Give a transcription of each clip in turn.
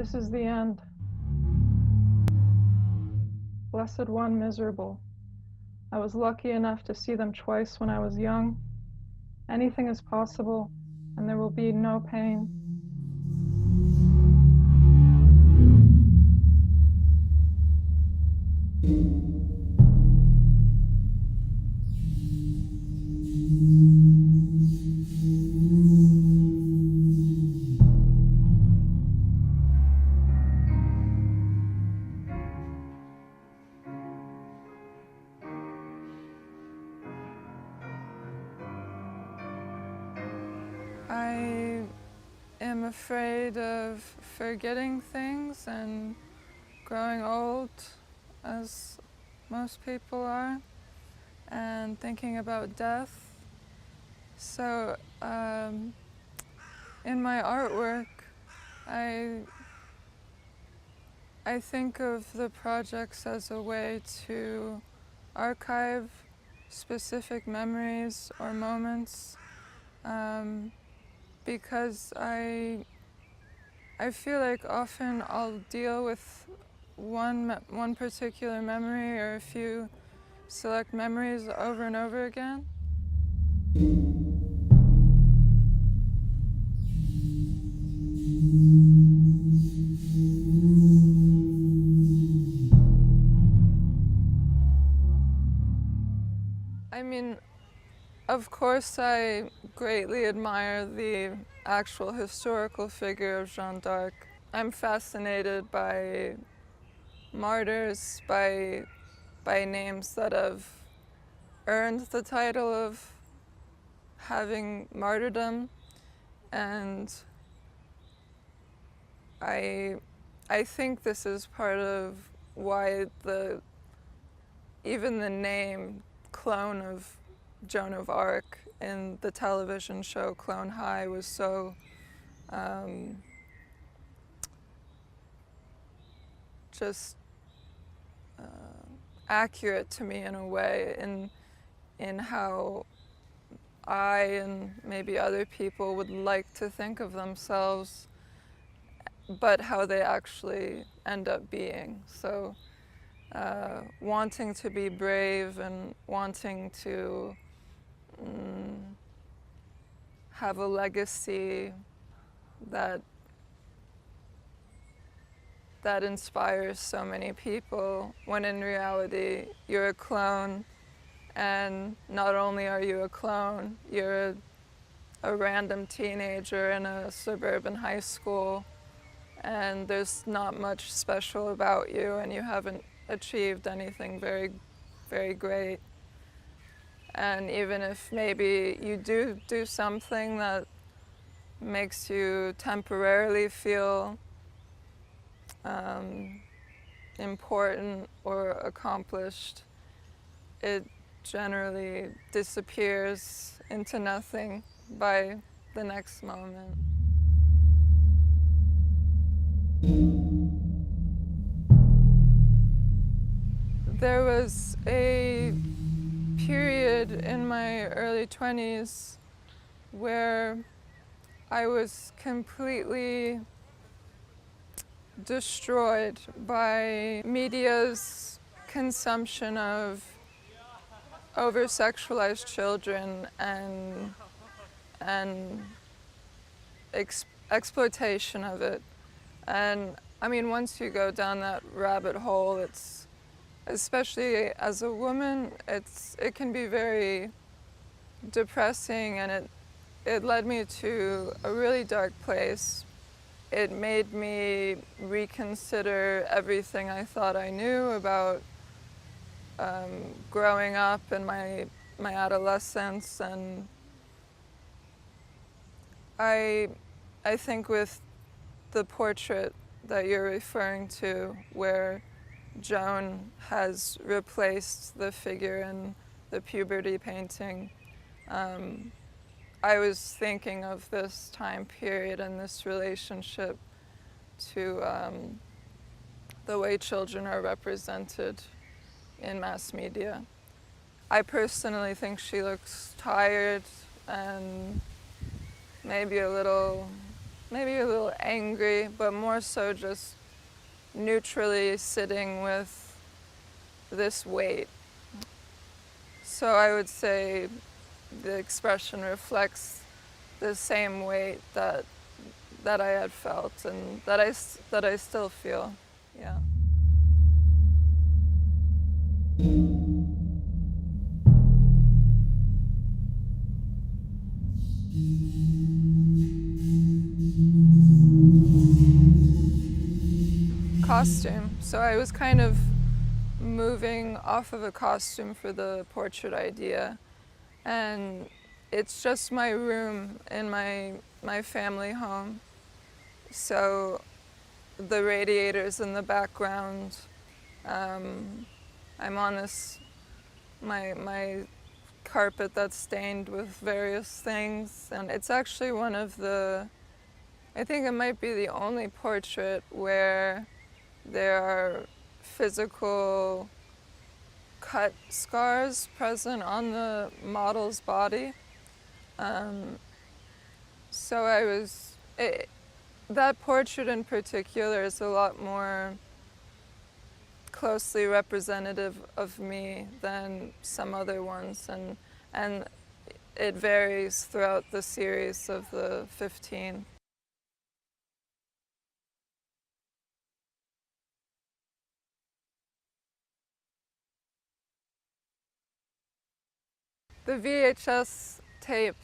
This is the end. Blessed one, miserable. I was lucky enough to see them twice when I was young. Anything is possible, and there will be no pain. I am afraid of forgetting things and growing old, as most people are, and thinking about death. So in my artwork, I think of the projects as a way to archive specific memories or moments, because I feel like often I'll deal with one particular memory or a few select memories over and over again. I mean, of course I greatly admire the actual historical figure of Jeanne D'Arc. I'm fascinated by martyrs, by names that have earned the title of having martyrdom, and I think this is part of why even the name clone of Joan of Arc in the television show Clone High was so accurate to me in a way, in how I and maybe other people would like to think of themselves, but how they actually end up being. So wanting to be brave and wanting to have a legacy that inspires so many people, when in reality you're a clone, and not only are you a clone, you're a random teenager in a suburban high school, and there's not much special about you, and you haven't achieved anything very, very great. And even if maybe you do something that makes you temporarily feel important or accomplished, it generally disappears into nothing by the next moment. There was a period in my early 20s where I was completely destroyed by media's consumption of over-sexualized children and exploitation of it. And I mean, once you go down that rabbit hole, it's, especially as a woman, it can be very depressing, and it led me to a really dark place. It made me reconsider everything I thought I knew about growing up and my adolescence. And I think with the portrait that you're referring to, where Joan has replaced the figure in the puberty painting, I was thinking of this time period and this relationship to the way children are represented in mass media. I personally think she looks tired and maybe a little maybe a little angry, but more so just neutrally sitting with this weight. So I would say the expression reflects the same weight that I had felt and that I still feel. Yeah. Costume. So I was kind of moving off of a costume for the portrait idea, and it's just my room in my family home. So the radiators in the background. I'm on my carpet that's stained with various things, and it's actually one of the, I think it might be the only portrait where there are physical cut scars present on the model's body. So that portrait in particular is a lot more closely representative of me than some other ones, and it varies throughout the series of the 15. The VHS tape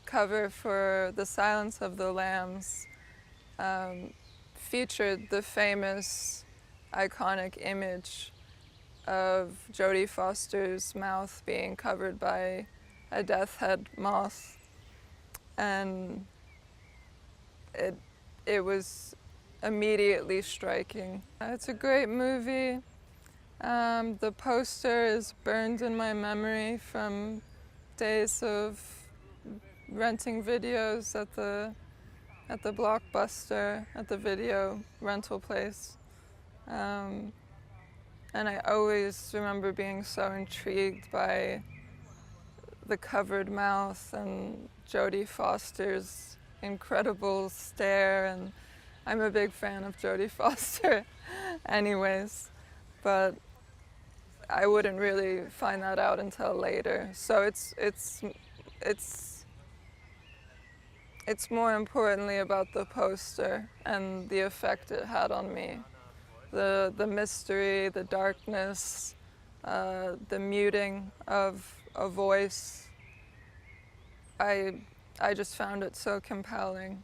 cover for The Silence of the Lambs featured the famous iconic image of Jodie Foster's mouth being covered by a death head moth, and it was immediately striking. It's a great movie. The poster is burned in my memory from days of renting videos at the Blockbuster, at the video rental place. And I always remember being so intrigued by the covered mouth and Jodie Foster's incredible stare, and I'm a big fan of Jodie Foster anyways, but I wouldn't really find that out until later. So it's more importantly about the poster and the effect it had on me. The mystery, the darkness, the muting of a voice. I just found it so compelling.